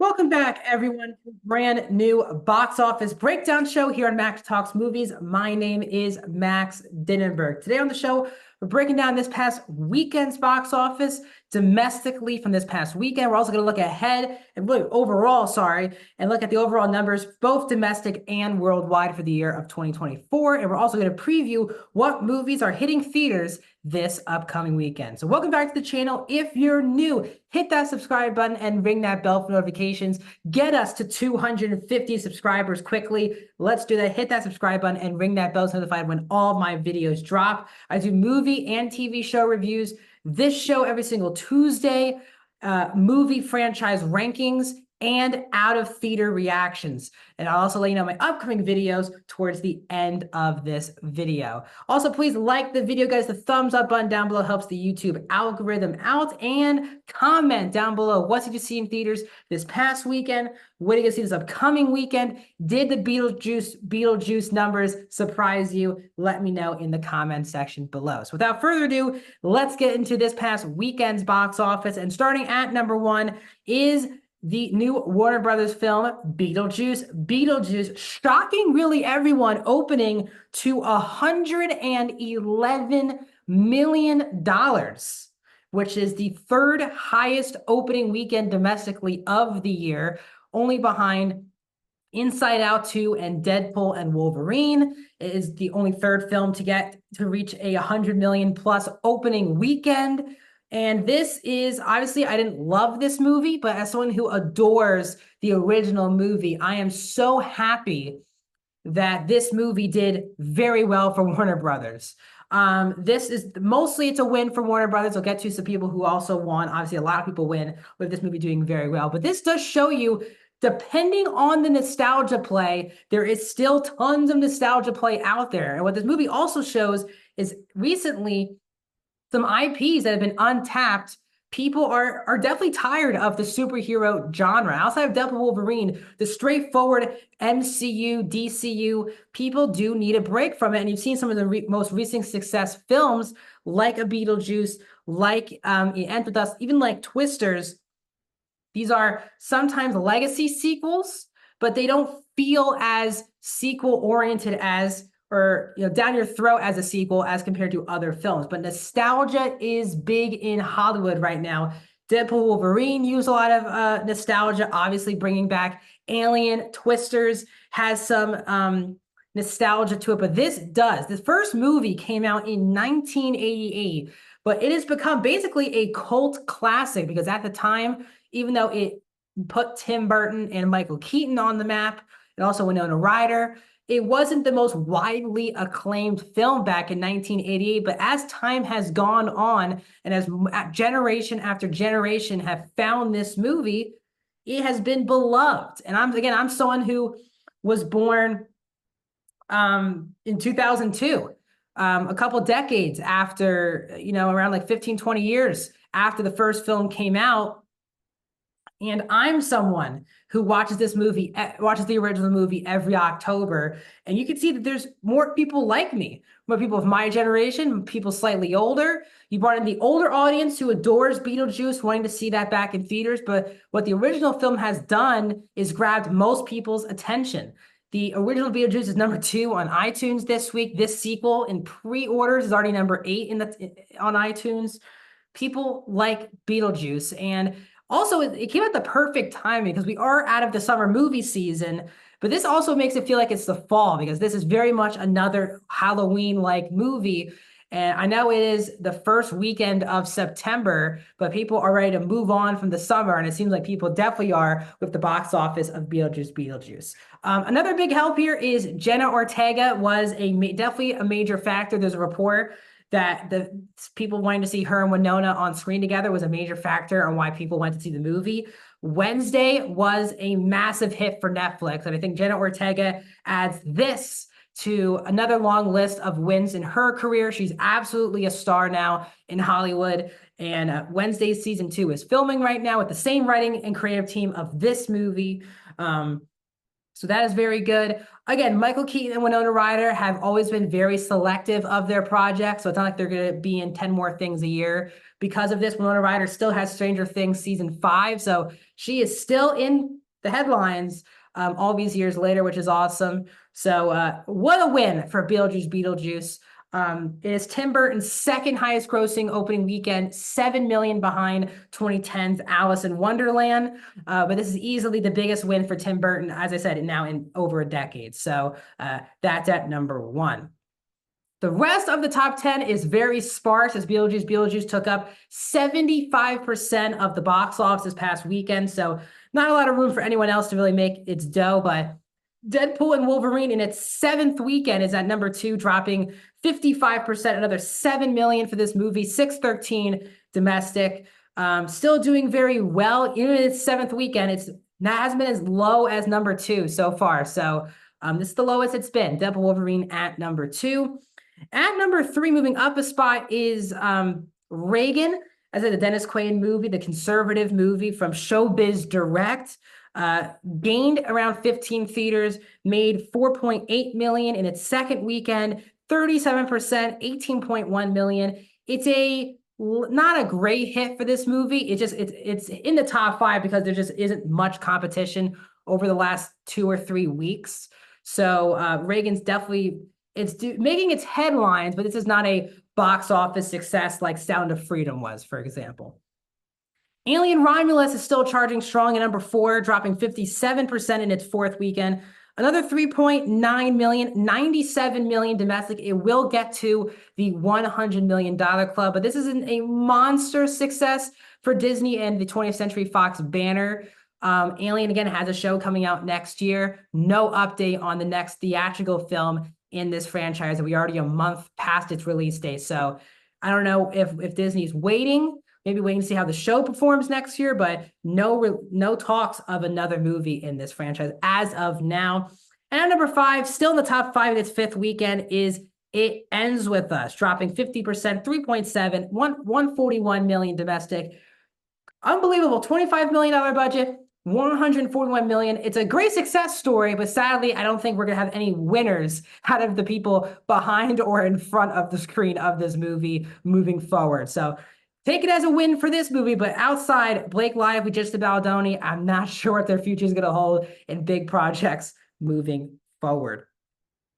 Welcome back, everyone, to a brand new box office breakdown show here on Max Talks Movies. My name is Max Dinnenberg. Today on the show, we're breaking down this past weekend's box office domestically from this past weekend. We're also going to look ahead and look overall, and look at the overall numbers, both domestic and worldwide for the year of 2024. And we're also going to preview what movies are hitting theaters this upcoming weekend. So welcome back to the channel. If you're new, hit that subscribe button and ring that bell for notifications. Get us to 250 subscribers quickly. Let's do that. Hit that subscribe button and ring that bell to be notified when all my videos drop. I do movie and TV show reviews. This show every single Tuesday, movie franchise rankings, and out of theater reactions. And I'll also let you know my upcoming videos towards the end of this video. Also, please like the video, guys. The thumbs up button down below helps the YouTube algorithm out, and comment down below what did you see in theaters this past weekend? What are you gonna see this upcoming weekend? Did the Beetlejuice numbers surprise you? Let me know in the comment section below. So without further ado, let's get into this past weekend's box office. And starting at number one is the new Warner Brothers film, Beetlejuice. Beetlejuice, shocking really everyone, opening to $111 million, which is the third highest opening weekend domestically of the year, only behind Inside Out 2 and Deadpool and Wolverine. It is the only third film to reach a 100 million plus opening weekend. And this is, obviously, I didn't love this movie, but as someone who adores the original movie, I am so happy that this movie did very well for Warner Brothers. This is mostly, it's a win for Warner Brothers. I'll get to some people who also won. Obviously, a lot of people win with this movie doing very well. But this does show you, depending on the nostalgia play, there is still tons of nostalgia play out there. And what this movie also shows is recently, some IPs that have been untapped. People are definitely tired of the superhero genre. Outside of Deadpool Wolverine, the straightforward MCU, DCU, people do need a break from it. And you've seen some of the most recent success films, like a Beetlejuice, like It Ends With Us, even like Twisters. These are sometimes legacy sequels, but they don't feel as sequel-oriented as, or down your throat as a sequel as compared to other films. But nostalgia is big in Hollywood right now. Deadpool Wolverine used a lot of nostalgia, obviously bringing back Alien. Twisters has some nostalgia to it, but this does. The first movie came out in 1988, but it has become basically a cult classic because at the time, even though it put Tim Burton and Michael Keaton on the map, and also Winona Ryder, it wasn't the most widely acclaimed film back in 1988, but as time has gone on and as generation after generation have found this movie, it has been beloved. And I'm someone who was born in 2002, a couple decades after, around like 15, 20 years after the first film came out. And I'm someone who watches this movie, watches the original movie every October. And you can see that there's more people like me, more people of my generation, people slightly older. You brought in the older audience who adores Beetlejuice, wanting to see that back in theaters. But what the original film has done is grabbed most people's attention. The original Beetlejuice is number 2 on iTunes this week. This sequel in pre-orders is already number 8 on iTunes. People like Beetlejuice. And also, it came at the perfect timing because we are out of the summer movie season, but this also makes it feel like it's the fall because this is very much another Halloween-like movie. And I know it is the first weekend of September, but people are ready to move on from the summer, and it seems like people definitely are with the box office of Beetlejuice. Another big help here is Jenna Ortega was definitely a major factor. There's a report that the people wanting to see her and Winona on screen together was a major factor on why people went to see the movie. Wednesday was a massive hit for Netflix, and I think Jenna Ortega adds this to another long list of wins in her career. She's absolutely a star now in Hollywood, and Wednesday's season 2 is filming right now with the same writing and creative team of this movie. So that is very good. Again, Michael Keaton and Winona Ryder have always been very selective of their projects. So it's not like they're going to be in 10 more things a year. Because of this, Winona Ryder still has Stranger Things season 5. So she is still in the headlines all these years later, which is awesome. So what a win for Beetlejuice. It is Tim Burton's second highest grossing opening weekend, 7 million behind 2010's Alice in Wonderland. But this is easily the biggest win for Tim Burton, as I said, now in over a decade. So that's at number 1. The rest of the top 10 is very sparse as Beetlejuice took up 75% of the box office this past weekend. So not a lot of room for anyone else to really make its dough, but Deadpool and Wolverine in its 7th weekend is at number 2, dropping 55%, another 7 million for this movie, 613 domestic. Still doing very well. Even in its 7th weekend, hasn't been as low as number 2 so far. So this is the lowest it's been. Deadpool Wolverine at number 2. At number 3, moving up a spot, is Reagan, as in the Dennis Quaid movie, the conservative movie from Showbiz Direct. Gained around 15 theaters, made 4.8 million in its 2nd weekend, 37%, 18.1 million. It's not a great hit for this movie. It's in the top 5 because there just isn't much competition over the last 2 or 3 weeks. So Reagan's definitely making its headlines, but this is not a box office success like Sound of Freedom was, for example. Alien Romulus is still charging strong at number 4, dropping 57% in its 4th weekend. Another 3.9 million, 97 million domestic. It will get to the $100 million club, but this isn't a monster success for Disney and the 20th Century Fox banner. Alien, again, has a show coming out next year. No update on the next theatrical film in this franchise. We're already a month past its release date. So I don't know if Disney's waiting to see how the show performs next year, but no talks of another movie in this franchise as of now. And at number 5, still in the top 5 in its 5th weekend, is It Ends With Us, dropping 50%, 3.7, 141 million domestic. Unbelievable, $25 million budget, 141 million. It's a great success story, but sadly, I don't think we're going to have any winners out of the people behind or in front of the screen of this movie moving forward. So take it as a win for this movie, but outside Blake Lively, Just the Baldoni, I'm not sure what their future is going to hold in big projects moving forward.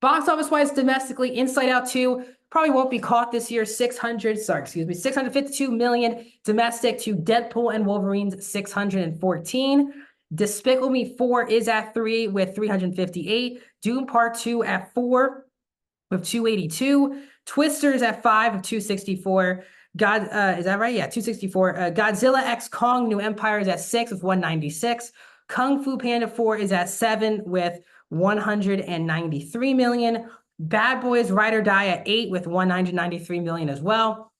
Box office-wise, domestically, Inside Out 2 probably won't be caught this year. 652 million domestic to Deadpool and Wolverine's 614. Despicable Me 4 is at 3 with 358. Doom Part 2 at 4 with 282. Twisters at 5 with 264. Is that right? Yeah, 264. Godzilla X Kong New Empire is at 6 with 196. Kung Fu Panda 4 is at 7 with 193 million. Bad Boys Ride or Die at 8 with 193 million as well.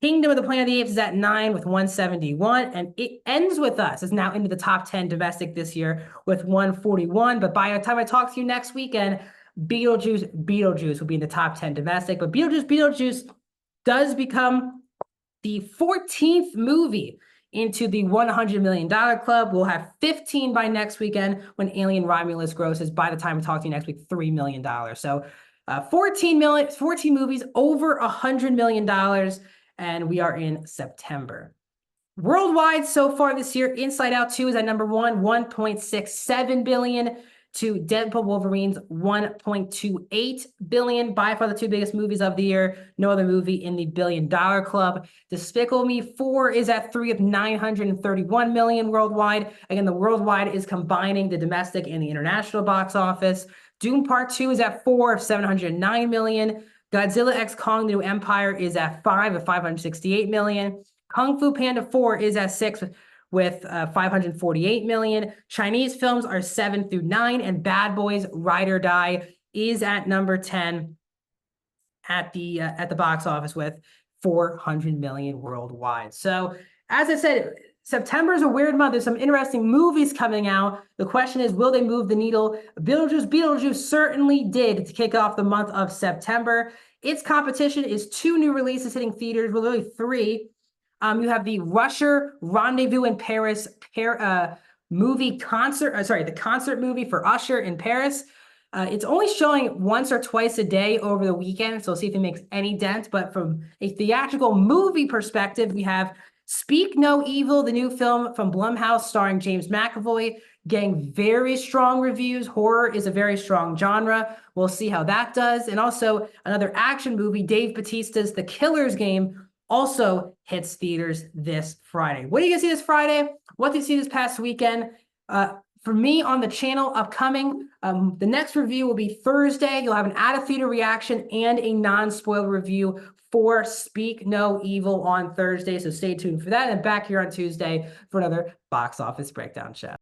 Kingdom of the Planet of the Apes is at 9 with 171. And It Ends With Us is now into the top 10 domestic this year with 141. But by the time I talk to you next weekend, Beetlejuice will be in the top 10 domestic. But Beetlejuice does become the 14th movie into the $100 million club. We'll have 15 by next weekend when Alien Romulus grosses, by the time we talk to you next week, $3 million. So 14 movies, over $100 million, and we are in September. Worldwide so far this year, Inside Out 2 is at number 1, 1.67 billion to Deadpool Wolverine's 1.28 billion, by far the 2 biggest movies of the year. No other movie in the $1 billion club. Despicable Me 4 is at 3 with 931 million worldwide. Again, the worldwide is combining the domestic and the international box office. Doom Part 2 is at 4 of 709 million. Godzilla X Kong The New Empire is at 5 of 568 million. Kung Fu Panda 4 is at 6 with 548 million. Chinese films are 7 through 9, and Bad Boys Ride or Die is at number 10 at the box office with 400 million worldwide. So as I said, September is a weird month. There's some interesting movies coming out. The question is, will they move the needle? Beetlejuice certainly did to kick off the month of September. Its competition is 2 new releases hitting theaters, well, really 3. You have the Rusher Rendezvous in Paris movie concert, the concert movie for Usher in Paris. It's only showing once or twice a day over the weekend, so we'll see if it makes any dent. But from a theatrical movie perspective, we have Speak No Evil, the new film from Blumhouse starring James McAvoy, getting very strong reviews. Horror is a very strong genre. We'll see how that does. And also another action movie, Dave Bautista's The Killer's Game, also hits theaters this Friday. What are you gonna see this Friday? What did you see this past weekend? For me on the channel upcoming, the next review will be Thursday. You'll have an out-of-theater reaction and a non-spoiler review for Speak No Evil on Thursday. So stay tuned for that. And back here on Tuesday for another box office breakdown show.